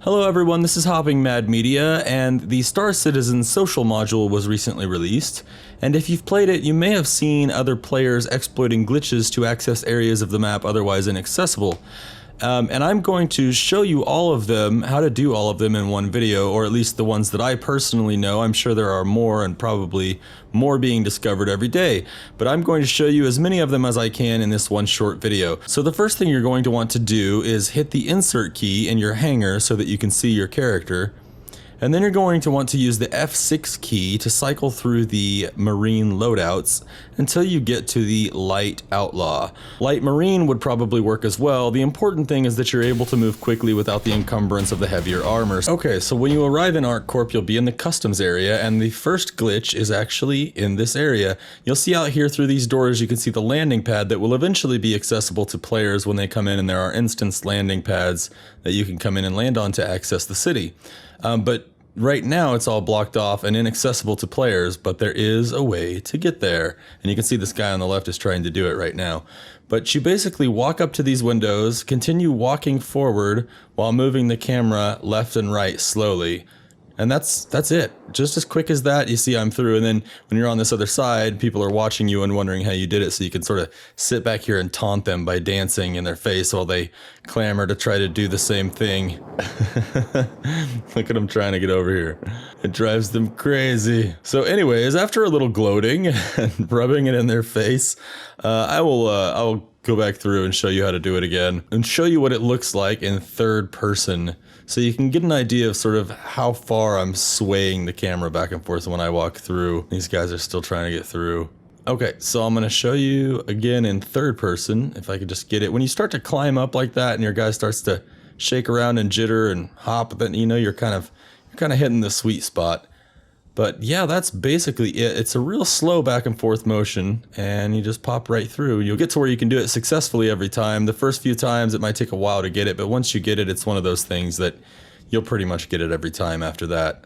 Hello everyone, this is Hopping Mad Media, and the Star Citizen social module was recently released, and if you've played it, you may have seen other players exploiting glitches to access areas of the map otherwise inaccessible. And I'm going to show you all of them, how to do all of them in one video, or at least the ones that I personally know. I'm sure there are more and probably more being discovered every day, but I'm going to show you as many of them as I can in this one short video. So the first thing you're going to want to do is hit the insert key in your hangar so that you can see your character. And then you're going to want to use the F6 key to cycle through the Marine loadouts until you get to the Light Outlaw. Light Marine would probably work as well. The important thing is that you're able to move quickly without the encumbrance of the heavier armor. Okay, so when you arrive in ArcCorp, you'll be in the customs area, and the first glitch is actually in this area. You'll see out here through these doors, you can see the landing pad that will eventually be accessible to players when they come in, and there are instance landing pads that you can come in and land on to access the city. But right now it's all blocked off and inaccessible to players, but there is a way to get there. And you can see this guy on the left is trying to do it right now. But you basically walk up to these windows, continue walking forward while moving the camera left and right slowly. And that's it. Just as quick as that, you see I'm through, and then when you're on this other side, people are watching you and wondering how you did it, so you can sort of sit back here and taunt them by dancing in their face while they clamor to try to do the same thing. Look at them trying to get over here. It drives them crazy. So anyways, after a little gloating and rubbing it in their face, I'll go back through and show you how to do it again and show you what it looks like in third person, so you can get an idea of sort of how far I'm swaying the camera back and forth when I walk through. These guys are still trying to get through. Okay, so I'm going to show you again in third person, if I could just get it. When you start to climb up like that and your guy starts to shake around and jitter and hop, then you know you're kind of hitting the sweet spot. But yeah, that's basically it. It's a real slow back and forth motion, and you just pop right through. You'll get to where you can do it successfully every time. The first few times it might take a while to get it, but once you get it, it's one of those things that you'll pretty much get it every time after that.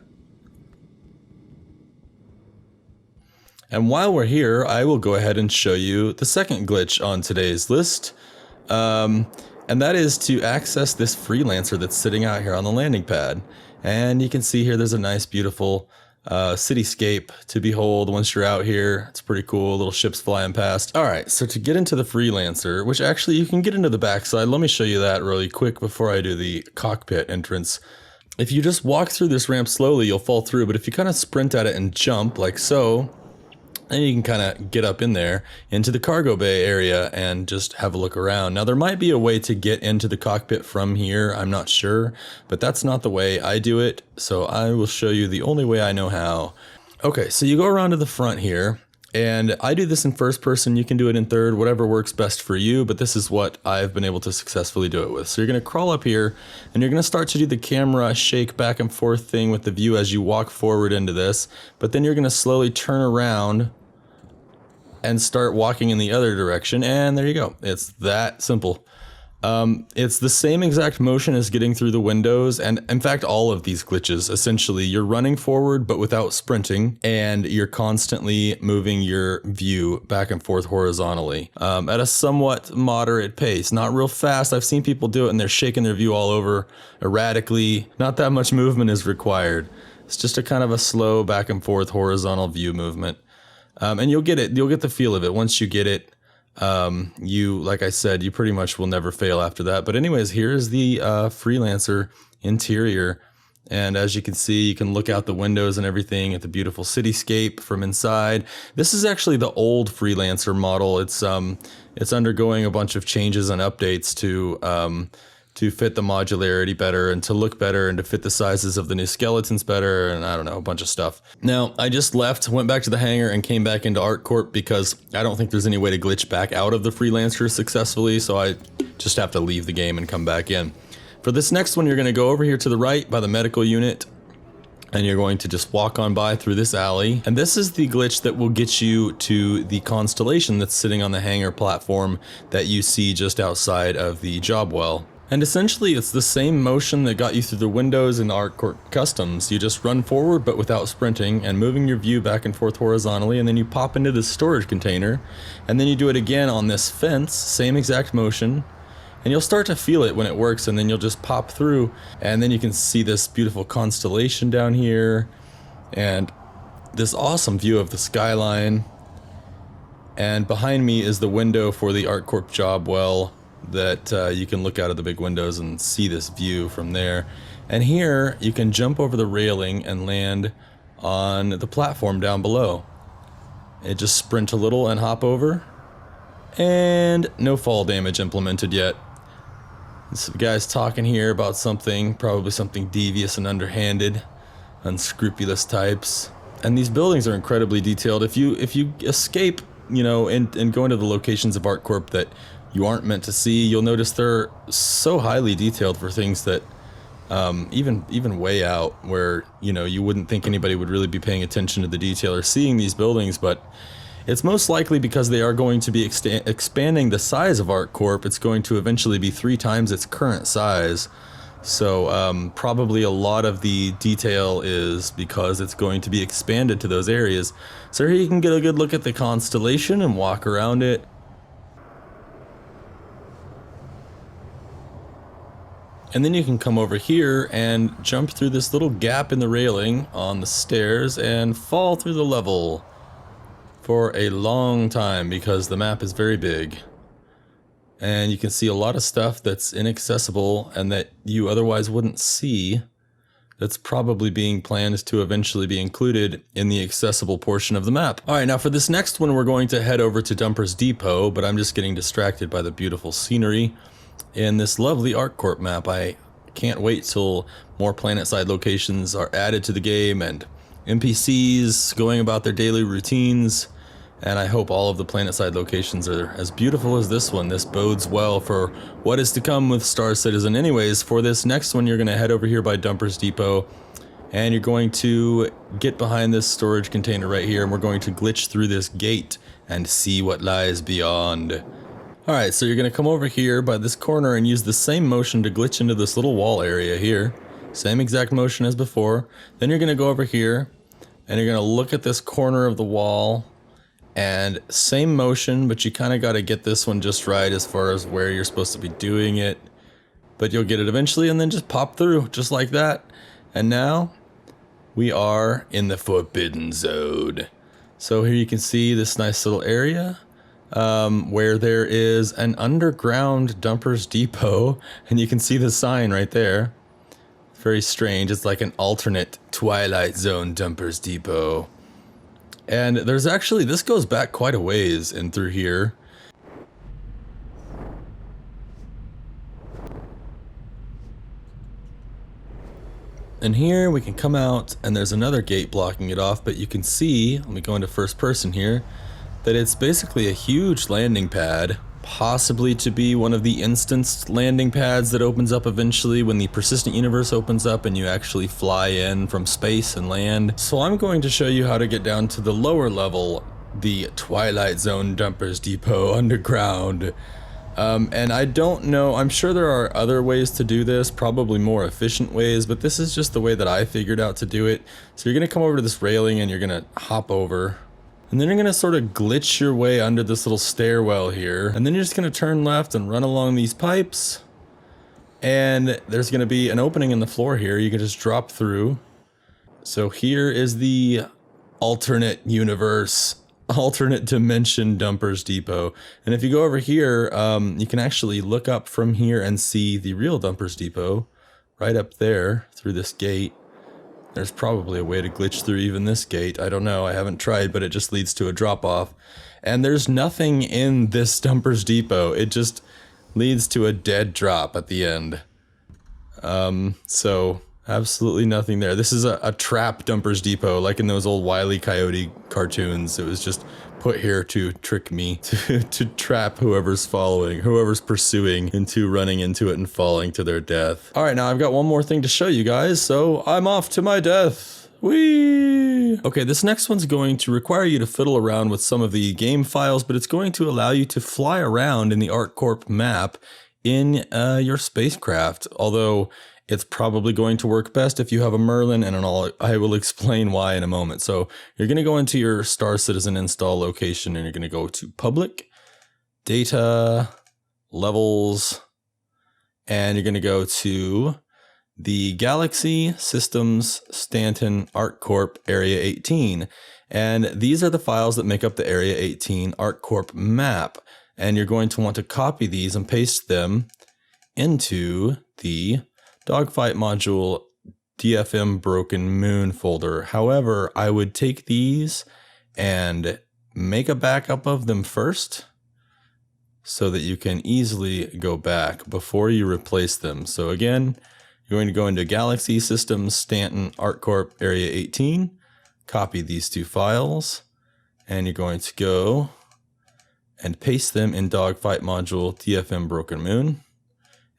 And while we're here, I will go ahead and show you the second glitch on today's list. And that is to access this Freelancer that's sitting out here on the landing pad. And you can see here there's a nice, beautiful cityscape to behold once you're out here. It's pretty cool, little ships flying past. All right, so to get into the Freelancer, which actually you can get into the backside, let me show you that really quick before I do the cockpit entrance. If you just walk through this ramp slowly, you'll fall through, but if you kind of sprint at it and jump like so, then you can kind of get up in there into the cargo bay area and just have a look around. Now there might be a way to get into the cockpit from here, I'm not sure, but that's not the way I do it, so I will show you the only way I know how. Okay, so you go around to the front here, and I do this in first person, you can do it in third, whatever works best for you, but this is what I've been able to successfully do it with. So you're going to crawl up here, and you're going to start to do the camera shake back and forth thing with the view as you walk forward into this, but then you're going to slowly turn around and start walking in the other direction, and there you go. It's that simple. It's the same exact motion as getting through the windows, and in fact all of these glitches, essentially you're running forward but without sprinting, and you're constantly moving your view back and forth horizontally at a somewhat moderate pace. Not real fast. I've seen people do it and they're shaking their view all over erratically. Not that much movement is required. It's just a kind of a slow back and forth horizontal view movement. And you'll get the feel of it. Once you get it, like I said, you pretty much will never fail after that. But anyways, here's the Freelancer interior. And as you can see, you can look out the windows and everything at the beautiful cityscape from inside. This is actually the old Freelancer model. It's undergoing a bunch of changes and updates to fit the modularity better and to look better and to fit the sizes of the new skeletons better, and I don't know, a bunch of stuff. Now, I just left, went back to the hangar and came back into ArcCorp because I don't think there's any way to glitch back out of the Freelancer successfully, so I just have to leave the game and come back in. For this next one, you're going to go over here to the right by the medical unit, and you're going to just walk on by through this alley. And this is the glitch that will get you to the Constellation that's sitting on the hangar platform that you see just outside of the job well. And essentially it's the same motion that got you through the windows in ArcCorp Customs. You just run forward but without sprinting and moving your view back and forth horizontally, and then you pop into the storage container, and then you do it again on this fence, same exact motion, And you'll start to feel it when it works, and then you'll just pop through, and then you can see this beautiful Constellation down here, and this awesome view of the skyline. And behind me is the window for the ArcCorp job well that you can look out of the big windows and see this view from there. And here you can jump over the railing and land on the platform down below. And just sprint a little and hop over. And no fall damage implemented yet. This guy's talking here about something, probably something devious and underhanded, unscrupulous types. And these buildings are incredibly detailed. If you escape, you know, and go into the locations of ArcCorp that you aren't meant to see, you'll notice they're so highly detailed for things that even way out where, you know, you wouldn't think anybody would really be paying attention to the detail or seeing these buildings, but it's most likely because they are going to be expanding the size of ArcCorp. It's going to eventually be 3 times its current size. So probably a lot of the detail is because it's going to be expanded to those areas. So here you can get a good look at the Constellation and walk around it. And then you can come over here and jump through this little gap in the railing on the stairs and fall through the level for a long time because the map is very big. And you can see a lot of stuff that's inaccessible and that you otherwise wouldn't see, that's probably being planned to eventually be included in the accessible portion of the map. Alright, now for this next one we're going to head over to Dumper's Depot, but I'm just getting distracted by the beautiful scenery in this lovely ArcCorp map. I can't wait till more planet-side locations are added to the game and NPCs going about their daily routines. And I hope all of the planet-side locations are as beautiful as this one. This bodes well for what is to come with Star Citizen. Anyways, for this next one, you're going to head over here by Dumper's Depot. And you're going to get behind this storage container right here. And we're going to glitch through this gate and see what lies beyond. Alright, so you're going to come over here by this corner and use the same motion to glitch into this little wall area here. Same exact motion as before. Then you're going to go over here. And you're going to look at this corner of the wall. And same motion, but you kind of got to get this one just right as far as where you're supposed to be doing it. But you'll get it eventually and then just pop through, just like that. And now, we are in the Forbidden Zone. So here you can see this nice little area where there is an underground Dumper's Depot. And you can see the sign right there. It's very strange, it's like an alternate Twilight Zone Dumper's Depot. And there's actually, this goes back quite a ways in through here. And here we can come out and there's another gate blocking it off, but you can see, let me go into first person here, that it's basically a huge landing pad, possibly to be one of the instanced landing pads that opens up eventually when the persistent universe opens up and you actually fly in from space and land. So I'm going to show you how to get down to the lower level, the Twilight Zone Dumper's Depot underground. And I don't know, I'm sure there are other ways to do this, probably more efficient ways, but this is just the way that I figured out to do it. So you're going to come over to this railing and you're going to hop over. And then you're going to sort of glitch your way under this little stairwell here. And then you're just going to turn left and run along these pipes. And there's going to be an opening in the floor here. You can just drop through. So here is the alternate universe, alternate dimension Dumper's Depot. And if you go over here, you can actually look up from here and see the real Dumper's Depot right up there through this gate. There's probably a way to glitch through even this gate. I don't know, I haven't tried, but it just leads to a drop-off. And there's nothing in this Dumper's Depot. It just leads to a dead drop at the end. So, absolutely nothing there. This is a trap Dumper's Depot, like in those old Wile E. Coyote cartoons. It was just put here to trick me, to trap whoever's following, whoever's pursuing into running into it and falling to their death. Alright, now I've got one more thing to show you guys, so I'm off to my death. Whee! Okay, this next one's going to require you to fiddle around with some of the game files, but it's going to allow you to fly around in the ArcCorp map in your spacecraft, although it's probably going to work best if you have a Merlin, and I will explain why in a moment. So you're going to go into your Star Citizen install location and you're going to go to Public, Data, Levels, and you're going to go to the Galaxy Systems Stanton ArcCorp Area 18. And these are the files that make up the Area 18 ArcCorp map. And you're going to want to copy these and paste them into the Dogfight Module DFM Broken Moon folder. However, I would take these and make a backup of them first so that you can easily go back before you replace them. So again, you're going to go into Galaxy Systems Stanton ArcCorp Area 18, copy these two files, and you're going to go and paste them in Dogfight Module DFM Broken Moon,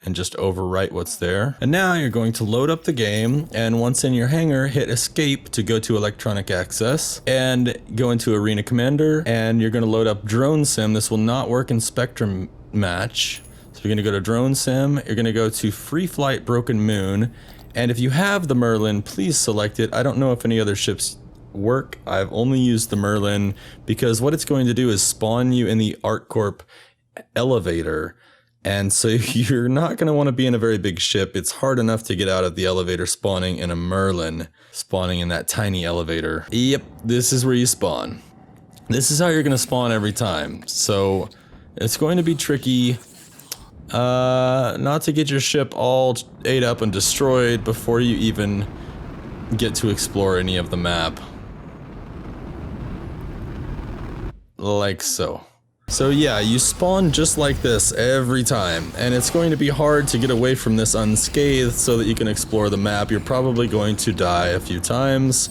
and just overwrite what's there. And now you're going to load up the game, and once in your hangar, hit escape to go to electronic access and go into Arena Commander, and you're going to load up Drone Sim. This will not work in Spectrum Match. So you're going to go to Drone Sim, you're going to go to Free Flight Broken Moon, and if you have the Merlin, please select it. I don't know if any other ships work. I've only used the Merlin because what it's going to do is spawn you in the ArcCorp elevator. And so you're not going to want to be in a very big ship. It's hard enough to get out of the elevator spawning in a Merlin, spawning in that tiny elevator. Yep, this is where you spawn. This is how you're going to spawn every time. So it's going to be tricky not to get your ship all ate up and destroyed before you even get to explore any of the map. Like so. So yeah, you spawn just like this every time, and it's going to be hard to get away from this unscathed so that you can explore the map. You're probably going to die a few times,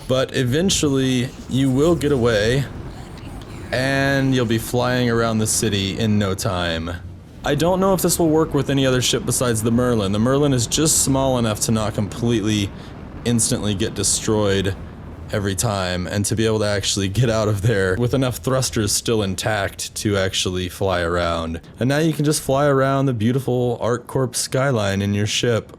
but eventually you will get away, and you'll be flying around the city in no time. I don't know if this will work with any other ship besides the Merlin. The Merlin is just small enough to not completely instantly get destroyed every time, and to be able to actually get out of there with enough thrusters still intact to actually fly around. And now you can just fly around the beautiful ArcCorp skyline in your ship.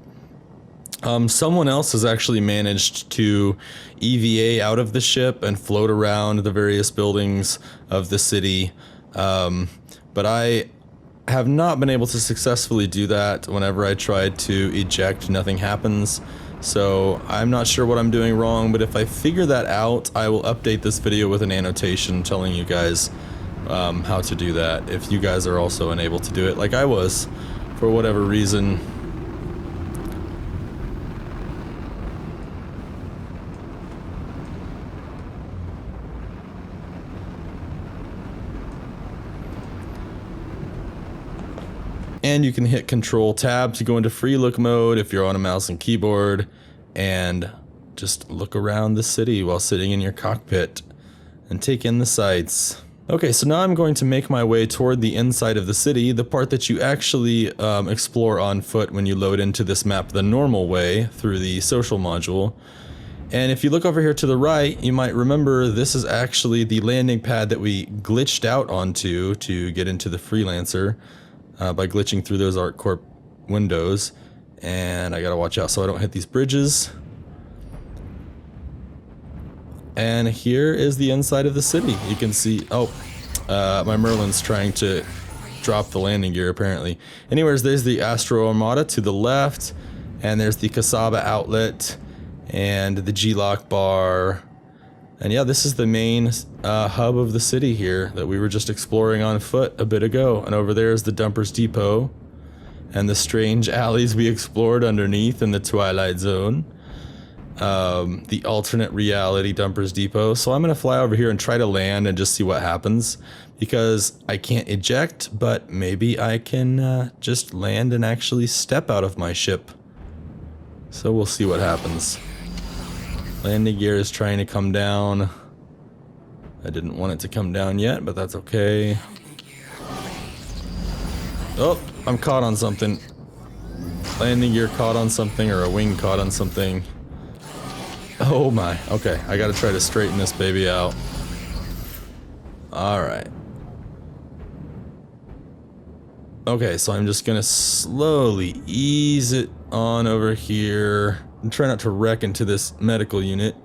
Someone else has actually managed to EVA out of the ship and float around the various buildings of the city, but I have not been able to successfully do that. Whenever I tried to eject, nothing happens. So I'm not sure what I'm doing wrong, but if I figure that out, I will update this video with an annotation telling you guys how to do that, if you guys are also unable to do it like I was for whatever reason. And you can hit Control Tab to go into free look mode if you're on a mouse and keyboard, and just look around the city while sitting in your cockpit and take in the sights. Okay, so now I'm going to make my way toward the inside of the city, the part that you actually explore on foot when you load into this map the normal way through the social module. And if you look over here to the right, you might remember this is actually the landing pad that we glitched out onto to get into the Freelancer. By glitching through those ArcCorp windows, and I gotta watch out so I don't hit these bridges. And here is the inside of the city. You can see, my Merlin's trying to drop the landing gear apparently. Anyways, there's the Astro Armada to the left, and there's the Kasaba outlet, and the G-Lock bar. And yeah, this is the main hub of the city here that we were just exploring on foot a bit ago. And over there is the Dumpers Depot and the strange alleys we explored underneath in the Twilight Zone. The alternate reality Dumpers Depot. So I'm going to fly over here and try to land and just see what happens, because I can't eject, but maybe I can just land and actually step out of my ship. So we'll see what happens. Landing gear is trying to come down. I didn't want it to come down yet, but that's okay. Oh, I'm caught on something. Landing gear caught on something, or a wing caught on something. Oh my, okay, I gotta try to straighten this baby out. Alright. Okay, so I'm just gonna slowly ease it on over here. And try not to wreck into this medical unit.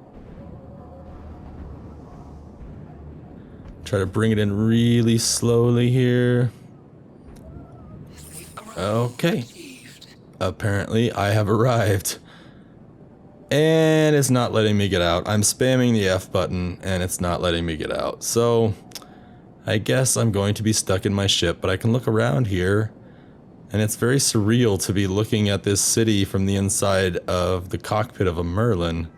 Try to bring it in really slowly here. Okay. Apparently, I have arrived. And it's not letting me get out. I'm spamming the F button, and it's not letting me get out. So, I guess I'm going to be stuck in my ship, but I can look around here. And it's very surreal to be looking at this city from the inside of the cockpit of a Merlin,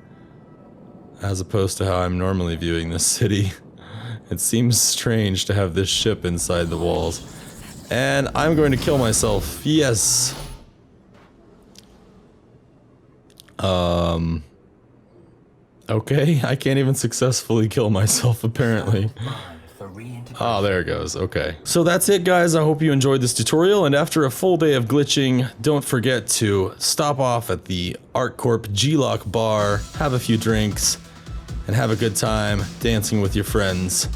as opposed to how I'm normally viewing this city. It seems strange to have this ship inside the walls. And I'm going to kill myself. Yes. Okay, I can't even successfully kill myself, apparently. Oh, there it goes. Okay. So that's it, guys. I hope you enjoyed this tutorial, and after a full day of glitching, don't forget to stop off at the ArcCorp G-Lock bar, have a few drinks, and have a good time dancing with your friends.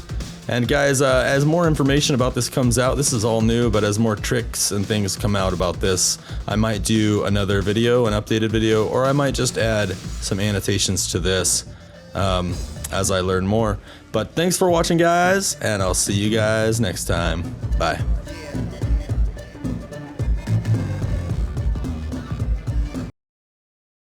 And guys, as more information about this comes out, this is all new, but as more tricks and things come out about this, I might do another video, an updated video, or I might just add some annotations to this as I learn more. But thanks for watching, guys, and I'll see you guys next time. Bye.